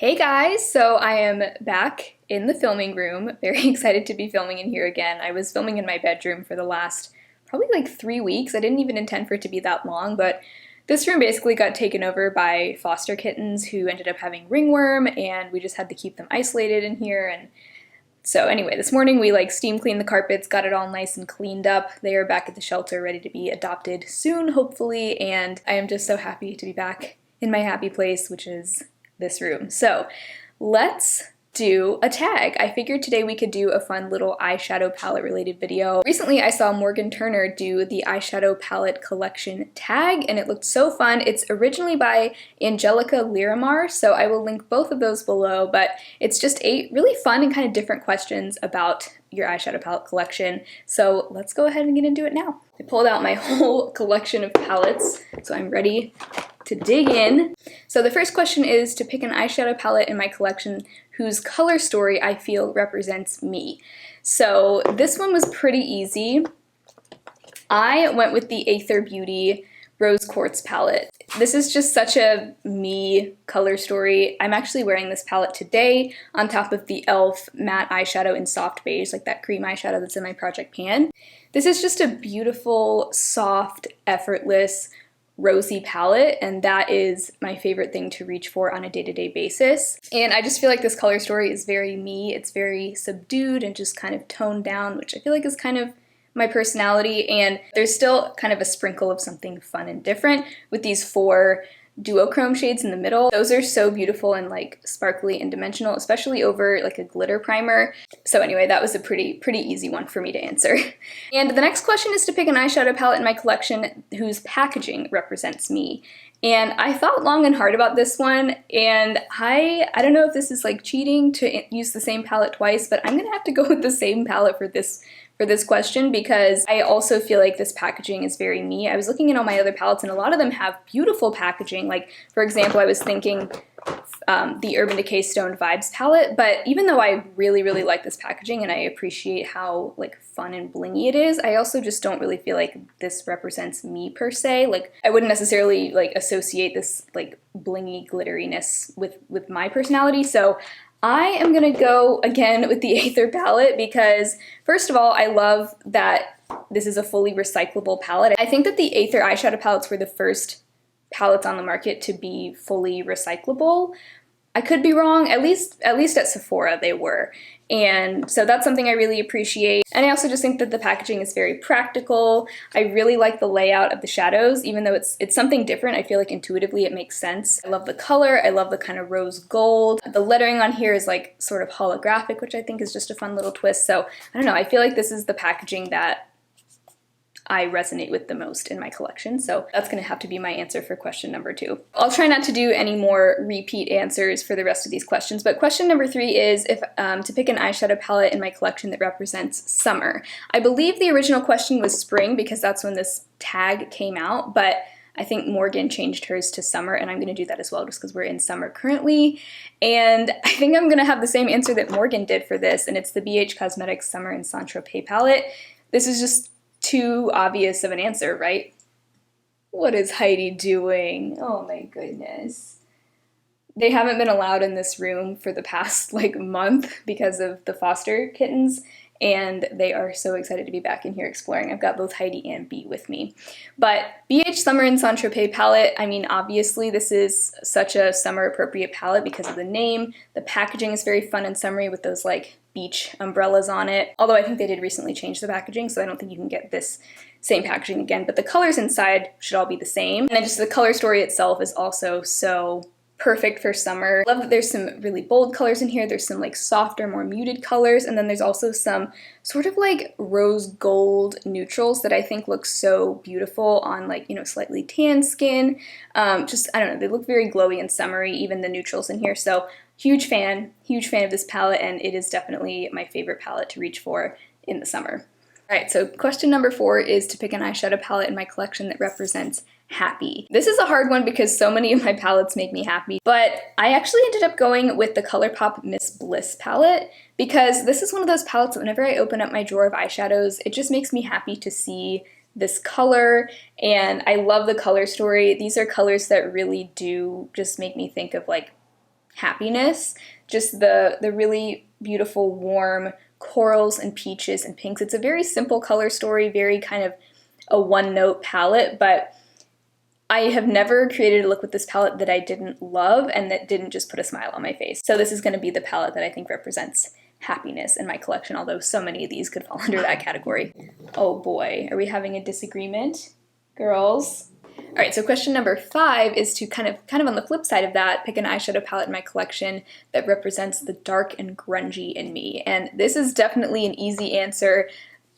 Hey guys, so I am back in the filming room. Very excited to be filming in here again. I was filming in my bedroom for the last probably like 3 weeks. I didn't even intend for it to be that long, but this room basically got taken over by foster kittens who ended up having ringworm, and we just had to keep them isolated in here. And so anyway, this morning we steam cleaned the carpets, got it all nice and cleaned up. They are back at the shelter ready to be adopted soon, hopefully, and I am just so happy to be back in my happy place, which is this room. So let's do a tag. I figured today we could do a fun little eyeshadow palette related video. Recently I saw Morgan Turner do the eyeshadow palette collection tag and it looked so fun. It's originally by Angelica Liramar, so I will link both of those below, but it's just 8 really fun and kind of different questions about your eyeshadow palette collection. So let's go ahead and get into it now. I pulled out my whole collection of palettes, so I'm ready to dig in. So the first question is to pick an eyeshadow palette in my collection whose color story I feel represents me. So this one was pretty easy. I went with the Aether Beauty Rose Quartz palette. This is just such a me color story. I'm actually wearing this palette today on top of the e.l.f. matte eyeshadow in soft beige, like that cream eyeshadow that's in my project pan. This is just a beautiful, soft, effortless, rosy palette, and that is my favorite thing to reach for on a day-to-day basis. And I just feel like this color story is very me. It's very subdued and just kind of toned down, which I feel like is kind of my personality, and there's still kind of a sprinkle of something fun and different with these 4 duochrome shades in the middle. Those are so beautiful and sparkly and dimensional, especially over a glitter primer. So anyway, that was a pretty easy one for me to answer. And the next question is to pick an eyeshadow palette in my collection whose packaging represents me. And I thought long and hard about this one, and I don't know if this is cheating to use the same palette twice, but I'm gonna have to go with the same palette for this question because I also feel like this packaging is very me. I was looking at all my other palettes and a lot of them have beautiful packaging. For example, I was thinking the Urban Decay Stoned Vibes palette, but even though I really like this packaging and I appreciate how fun and blingy it is, I also just don't really feel like this represents me per se. I wouldn't necessarily associate this blingy glitteriness with my personality. So I am gonna go again with the Aether palette because first of all, I love that this is a fully recyclable palette. I think that the Aether eyeshadow palettes were the first palettes on the market to be fully recyclable. I could be wrong, at least at Sephora they were. And so that's something I really appreciate. And I also just think that the packaging is very practical. I really like the layout of the shadows, even though it's something different. I feel like intuitively it makes sense. I love the color, I love the kind of rose gold. The lettering on here is sort of holographic, which I think is just a fun little twist. So I don't know, I feel like this is the packaging that I resonate with the most in my collection, so that's gonna have to be my answer for question number 2. I'll try not to do any more repeat answers for the rest of these questions, but question number 3 is if to pick an eyeshadow palette in my collection that represents summer. I believe the original question was spring because that's when this tag came out, but I think Morgan changed hers to summer, and I'm gonna do that as well just because we're in summer currently. And I think I'm gonna have the same answer that Morgan did for this, and it's the BH Cosmetics Summer in Saint-Tropez palette. This is just too obvious of an answer, right? What is Heidi doing? Oh my goodness. They haven't been allowed in this room for the past month because of the foster kittens, and they are so excited to be back in here exploring. I've got both Heidi and Bee with me. But BH Summer in Saint-Tropez palette, I mean, obviously this is such a summer appropriate palette because of the name. The packaging is very fun and summery with those beach umbrellas on it. Although I think they did recently change the packaging, so I don't think you can get this same packaging again, but the colors inside should all be the same. And then just the color story itself is also so perfect for summer. I love that there's some really bold colors in here. There's some softer, more muted colors, and then there's also some sort of rose gold neutrals that I think look so beautiful on slightly tan skin. Just, I don't know, they look very glowy and summery, even the neutrals in here. So huge fan of this palette, and it is definitely my favorite palette to reach for in the summer. All right, so question number 4 is to pick an eyeshadow palette in my collection that represents happy. This is a hard one because so many of my palettes make me happy, but I actually ended up going with the ColourPop Miss Bliss palette because this is one of those palettes that whenever I open up my drawer of eyeshadows, it just makes me happy to see this color, and I love the color story. These are colors that really do just make me think of happiness. Just the really beautiful, warm corals and peaches and pinks. It's a very simple color story, very kind of a one-note palette, but I have never created a look with this palette that I didn't love and that didn't just put a smile on my face. So this is going to be the palette that I think represents happiness in my collection, although so many of these could fall under that category. Oh boy, are we having a disagreement, girls? All right, so question number 5 is to kind of on the flip side of that, pick an eyeshadow palette in my collection that represents the dark and grungy in me. And this is definitely an easy answer.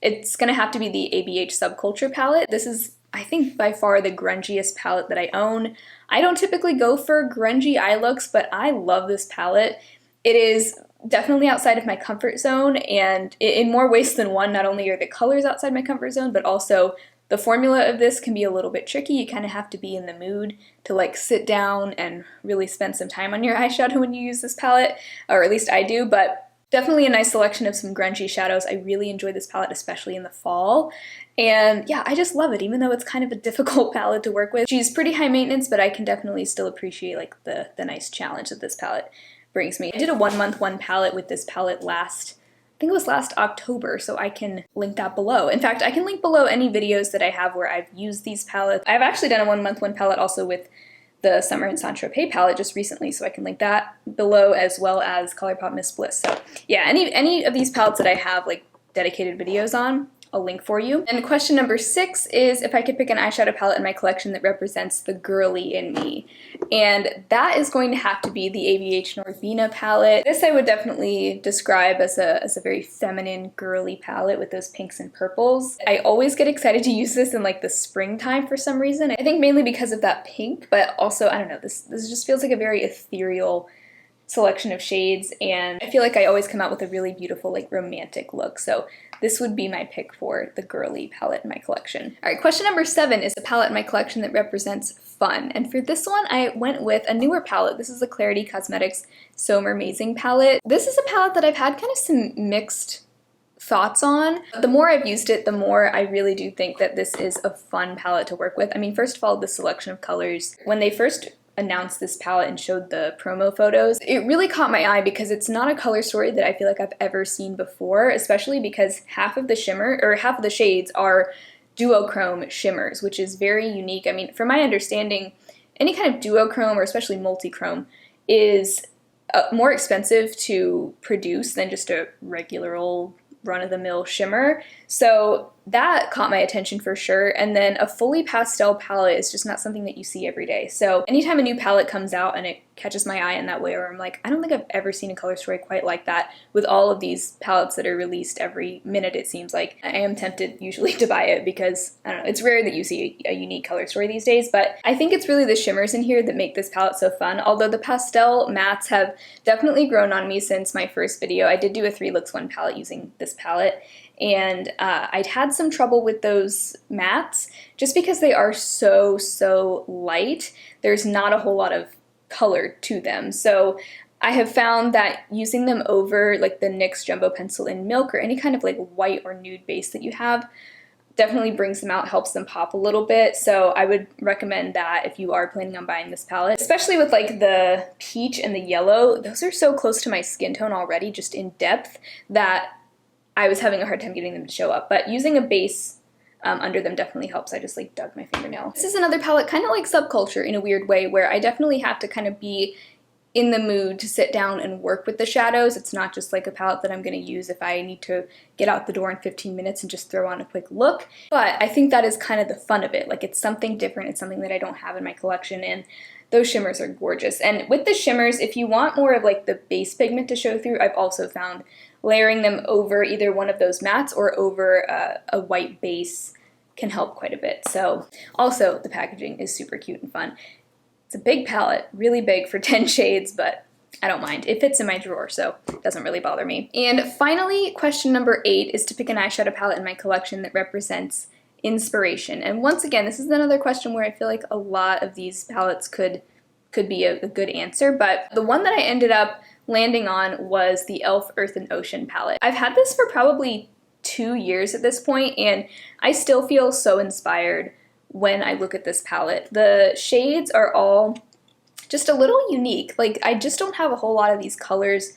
It's gonna have to be the ABH Subculture palette. This is, I think, by far the grungiest palette that I own. I don't typically go for grungy eye looks, but I love this palette. It is definitely outside of my comfort zone, and in more ways than one. Not only are the colors outside my comfort zone, but also the formula of this can be a little bit tricky. You kind of have to be in the mood to like sit down and really spend some time on your eyeshadow when you use this palette, or at least I do, but definitely a nice selection of some grungy shadows. I really enjoy this palette, especially in the fall. And yeah, I just love it, even though it's kind of a difficult palette to work with. She's pretty high maintenance, but I can definitely still appreciate like the nice challenge that this palette brings me. I did a 1 month 1 palette with this palette last October, so I can link that below. In fact, I can link below any videos that I have where I've used these palettes. I've actually done a 1 month 1 palette also with the Summer in Saint-Tropez palette just recently, so I can link that below, as well as ColourPop Miss Bliss. So yeah, any of these palettes that I have like dedicated videos on, I'll link for you. And question number 6 is if I could pick an eyeshadow palette in my collection that represents the girly in me. And that is going to have to be the ABH Norvina palette. This I would definitely describe as a very feminine, girly palette with those pinks and purples. I always get excited to use this in like the springtime for some reason. I think mainly because of that pink, but also, I don't know, this just feels like a very ethereal selection of shades, and I feel like I always come out with a really beautiful, like, romantic look. So this would be my pick for the girly palette in my collection. All right, question number 7 is a palette in my collection that represents fun. And for this one, I went with a newer palette. This is the Clarity Cosmetics So Amazing palette. This is a palette that I've had kind of some mixed thoughts on. The more I've used it, the more I really do think that this is a fun palette to work with. I mean, first of all, the selection of colors. When they first announced this palette and showed the promo photos, it really caught my eye because it's not a color story that I feel like I've ever seen before, especially because half of the shades are duochrome shimmers, which is very unique. I mean, from my understanding, any kind of duochrome or especially multichrome is more expensive to produce than just a regular old run-of-the-mill shimmer. So that caught my attention for sure. And then a fully pastel palette is just not something that you see every day. So anytime a new palette comes out and it catches my eye in that way, where I'm like, I don't think I've ever seen a color story quite like that with all of these palettes that are released every minute, it seems like, I am tempted usually to buy it because, I don't know, it's rare that you see a unique color story these days, but I think it's really the shimmers in here that make this palette so fun. Although the pastel mattes have definitely grown on me since my first video. I did do a 3 looks 1 palette using this palette, and I'd had some trouble with those mattes just because they are so light. There's not a whole lot of color to them. So I have found that using them over like the NYX Jumbo Pencil in Milk or any kind of like white or nude base that you have definitely brings them out, helps them pop a little bit. So I would recommend that if you are planning on buying this palette, especially with like the peach and the yellow. Those are so close to my skin tone already, just in depth, that I was having a hard time getting them to show up, but using a base under them definitely helps. I just like dug my fingernail. This is another palette kind of like Subculture in a weird way, where I definitely have to kind of be in the mood to sit down and work with the shadows. It's not just like a palette that I'm going to use if I need to get out the door in 15 minutes and just throw on a quick look. But I think that is kind of the fun of it. Like, it's something different. It's something that I don't have in my collection, and those shimmers are gorgeous. And with the shimmers, if you want more of like the base pigment to show through, I've also found layering them over either one of those mattes or over a white base can help quite a bit. So also the packaging is super cute and fun. It's a big palette, really big for 10 shades, but I don't mind. It fits in my drawer, so it doesn't really bother me. And finally, question number 8 is to pick an eyeshadow palette in my collection that represents inspiration. And once again, this is another question where I feel like a lot of these palettes could be a good answer, but the one that I ended up landing on was the e.l.f. Earth and Ocean palette. I've had this for probably 2 years at this point, and I still feel so inspired when I look at this palette. The shades are all just a little unique. Like, I just don't have a whole lot of these colors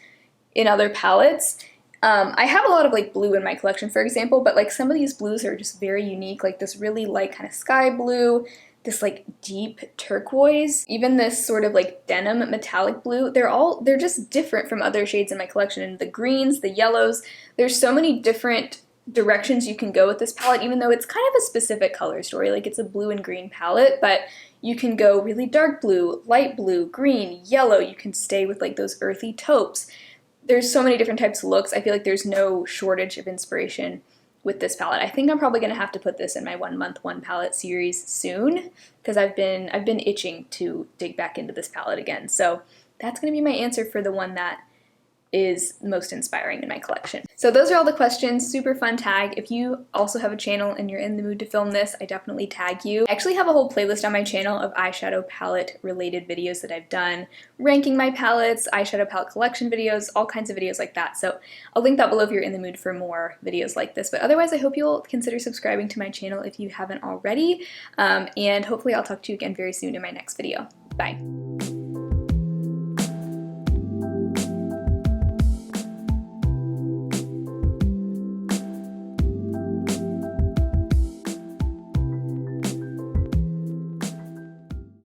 in other palettes. I have a lot of like blue in my collection, for example, but like some of these blues are just very unique, like this really light kind of sky blue, this like deep turquoise, even this sort of like denim metallic blue. They're just different from other shades in my collection. And the greens, the yellows, there's so many different directions you can go with this palette, even though it's kind of a specific color story. Like, it's a blue and green palette, but you can go really dark blue, light blue, green, yellow. You can stay with like those earthy taupes. There's so many different types of looks. I feel like there's no shortage of inspiration with this palette. I think I'm probably gonna have to put this in my 1 month, 1 palette series soon, because I've been itching to dig back into this palette again. So that's gonna be my answer for the one that is most inspiring in my collection. So those are all the questions. Super fun tag. If you also have a channel and you're in the mood to film this, I definitely tag you. I actually have a whole playlist on my channel of eyeshadow palette related videos that I've done, ranking my palettes, eyeshadow palette collection videos, all kinds of videos like that. So I'll link that below if you're in the mood for more videos like this. But otherwise, I hope you'll consider subscribing to my channel if you haven't already. And hopefully I'll talk to you again very soon in my next video. Bye.